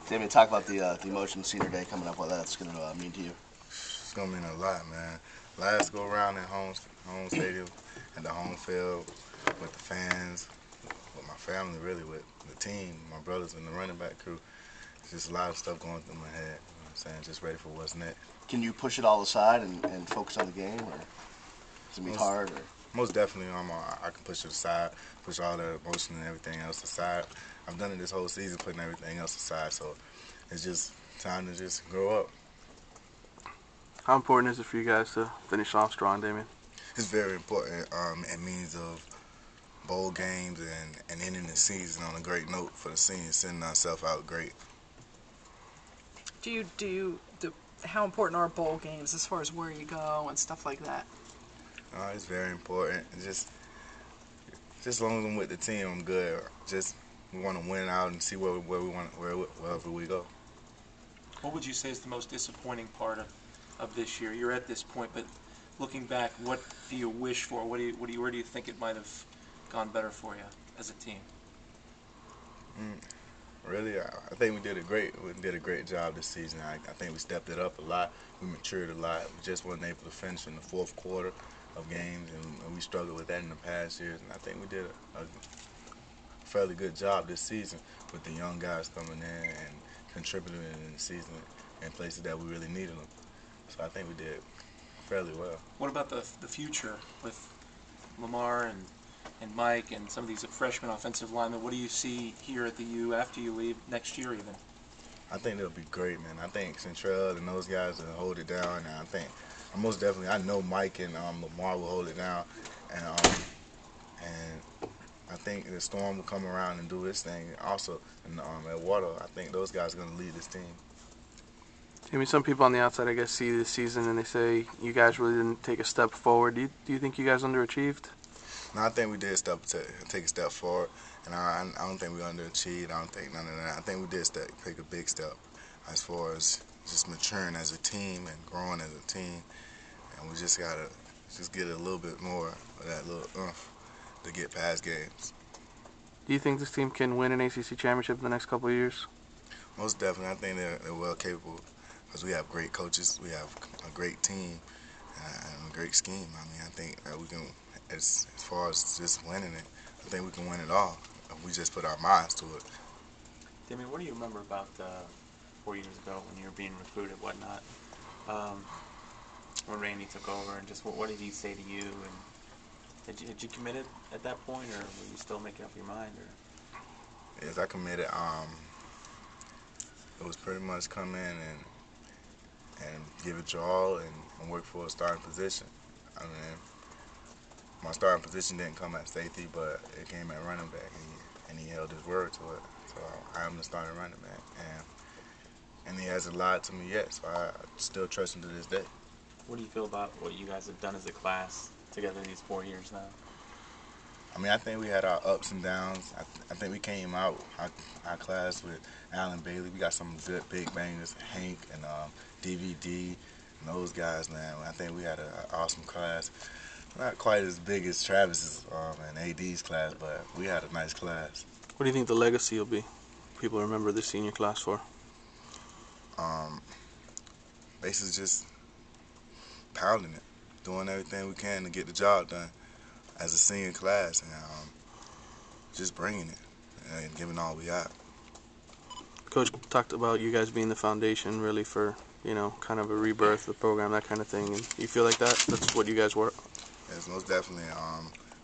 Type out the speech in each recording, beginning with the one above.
Damien, talk about the emotion senior day coming up. What that's going to mean to you? It's gonna mean a lot, man. Last go around at home stadium, at the home field, with the fans, with my family, really, with the team, my brothers in the running back crew. It's just a lot of stuff going through my head. You know what I'm saying? Just ready for what's next. Can you push it all aside and focus on the game, or does it be hard? Or? Most definitely, I can push it aside, push all the emotion and everything else aside. I've done it this whole season, putting everything else aside. So it's just time to just grow up. How important is it for you guys to finish off strong, Damien? It's very important. It means of bowl games and ending the season on a great note for the seniors, sending ourselves out great. How important are bowl games as far as where you go and stuff like that? It's very important. Just as long as I'm with the team, I'm good. Just we want to win out and see where we want wherever we go. What would you say is the most disappointing part of this year? You're at this point, but looking back, what do you wish for? Where do you think it might have gone better for you as a team? Really, I think we did a great job this season. I think we stepped it up a lot. We matured a lot. We just weren't able to finish in the fourth quarter of games, and we struggled with that in the past years. And I think we did a fairly good job this season with the young guys coming in and contributing in the season in places that we really needed them. So I think we did fairly well. What about the future with Lamar and Mike and some of these freshmen offensive linemen? What do you see here at the U after you leave next year even? I think they'll be great, man. I think Centrell and those guys will hold it down. And I think most definitely, I know Mike and Lamar will hold it down. And I think the Storm will come around and do his thing. Also, at Water, I think those guys are going to lead this team. I mean, some people on the outside, I guess, see this season and they say you guys really didn't take a step forward. Do you think you guys underachieved? No, I think we did take a step forward, and I don't think we underachieved. I don't think none of that. I think we did take a big step as far as just maturing as a team and growing as a team, and we just gotta get a little bit more of that little oomph to get past games. Do you think this team can win an ACC championship in the next couple of years? Most definitely. I think they're well capable because we have great coaches, we have a great team, and a great scheme. I mean, I think that we can. As far as just winning it, I think we can win it all. We just put our minds to it. Damien, what do you remember about 4 years ago when you were being recruited, whatnot? When Randy took over, and just what did he say to you? And had you committed at that point, or were you still making up your mind? Or? Yes, I committed. It was pretty much come in and give it your all and work for a starting position. I mean, my starting position didn't come at safety, but it came at running back, and he held his word to it. So I am the starting running back, and he hasn't lied to me yet, so I still trust him to this day. What do you feel about what you guys have done as a class together these 4 years now? I mean, I think we had our ups and downs. I think we came out, our class, with Alan Bailey. We got some good big bangers, Hank and DVD, and those guys, man. I think we had an awesome class. Not quite as big as Travis's and AD's class, but we had a nice class. What do you think the legacy will be? People remember the senior class for? Basically just pounding it, doing everything we can to get the job done as a senior class, and just bringing it and giving all we got. Coach talked about you guys being the foundation really for, kind of a rebirth of the program, that kind of thing. And you feel like that's what you guys were? Yes, most definitely.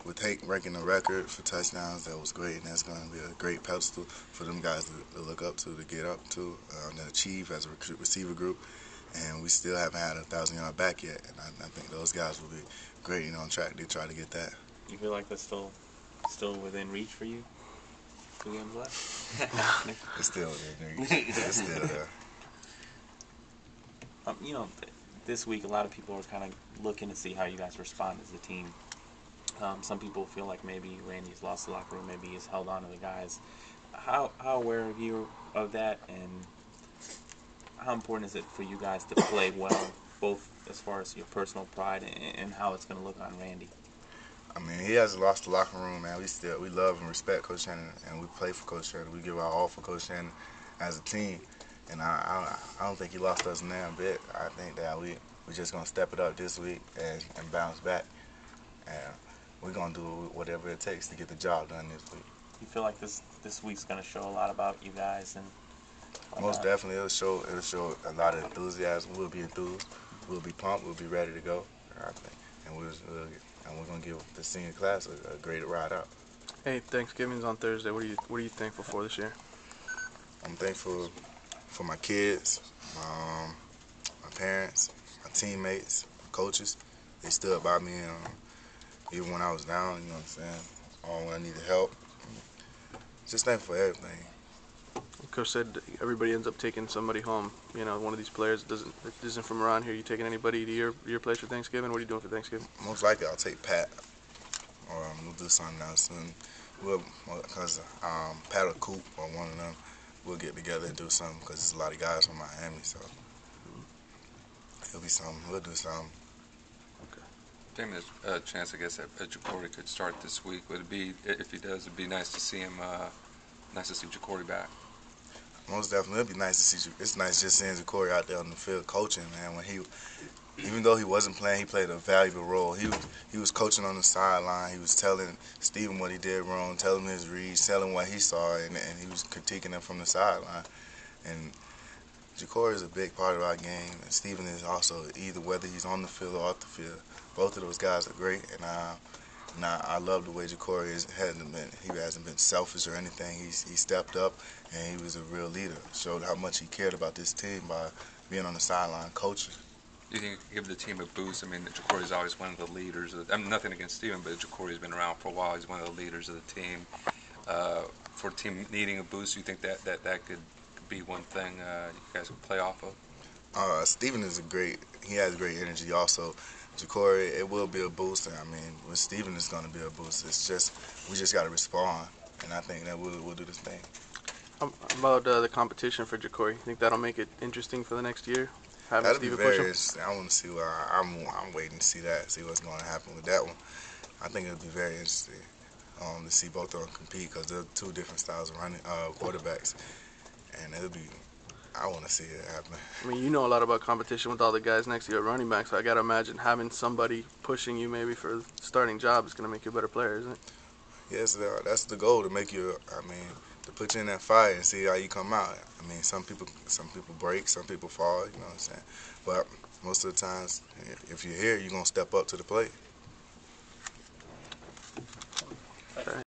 With Hank breaking the record for touchdowns, that was great, and that's going to be a great pedestal for them guys to look up to get up to, and achieve as a receiver group. And we still haven't had a 1,000-yard back yet, and I think those guys will be great, on track to try to get that. You feel like that's still within reach for you? 2 games left? It's still within reach. It's still there. This week a lot of people are kind of looking to see how you guys respond as a team. Some people feel like maybe Randy's lost the locker room, maybe he's held on to the guys. How aware are you of that, and how important is it for you guys to play well, both as far as your personal pride and how it's going to look on Randy? I mean, he hasn't lost the locker room, man. We love and respect Coach Shannon, and we play for Coach Shannon. We give our all for Coach Shannon, as a team. And I don't think he lost us a damn bit. I think that we're just going to step it up this week and bounce back. And we're going to do whatever it takes to get the job done this week. You feel like this week's going to show a lot about you guys and Most definitely, it'll show a lot of enthusiasm. We'll be enthused. We'll be pumped. We'll be ready to go. I think, and we're gonna give the senior class a great ride out. Hey, Thanksgiving's on Thursday. What are you thankful for this year? I'm thankful for my kids, my parents, my teammates, my coaches. They stood by me, even when I was down. You know what I'm saying? When I needed help. Just thankful for everything. Coach said everybody ends up taking somebody home. You know, one of these players isn't from around here. You taking anybody to your place for Thanksgiving? What are you doing for Thanksgiving? Most likely, I'll take Pat, or we'll do something else. And because Pat or Coop or one of them, we'll get together and do something. Because there's a lot of guys from Miami, so it'll be something. We'll do something. Damien, there's a chance, I guess, that Jacory could start this week. Would it be, if he does, it'd be nice to see him, nice to see Jacory back? Most definitely, it'd be nice to see you. It's nice just seeing Jacory out there on the field coaching, man. When even though he wasn't playing, he played a valuable role. He was coaching on the sideline. He was telling Steven what he did wrong, telling him his reads, telling what he saw, and he was critiquing him from the sideline. And Jacory is a big part of our game, and Steven is also, either whether he's on the field or off the field. Both of those guys are great, and I love the way Jacory hasn't been selfish or anything. He stepped up, and he was a real leader. Showed how much he cared about this team by being on the sideline coaching. Do you think it could give the team a boost? I mean, Jacory's always one of the leaders. I mean, nothing against Steven, but Jacory's been around for a while. He's one of the leaders of the team. For a team needing a boost, do you think that could be one thing you guys could play off of? Steven he has great energy also. Jacory, it will be a boost. I mean, with Steven, it's going to be a boost. It's just, we just got to respond, and I think that we'll do this thing. About the competition for Jacory, you think that'll make it interesting for the next year? Having That'll Steven be very push him? interesting. I want to see I'm waiting to see what's going to happen with that one. I think it'll be very interesting to see both of them compete because they're two different styles of running quarterbacks, and I want to see it happen. I mean, you know a lot about competition with all the guys next to you at running back, so I got to imagine having somebody pushing you maybe for a starting job is going to make you a better player, isn't it? Yes, that's the goal, to make you, to put you in that fire and see how you come out. I mean, some people break, some people fall, you know what I'm saying? But most of the times, if you're here, you're going to step up to the plate.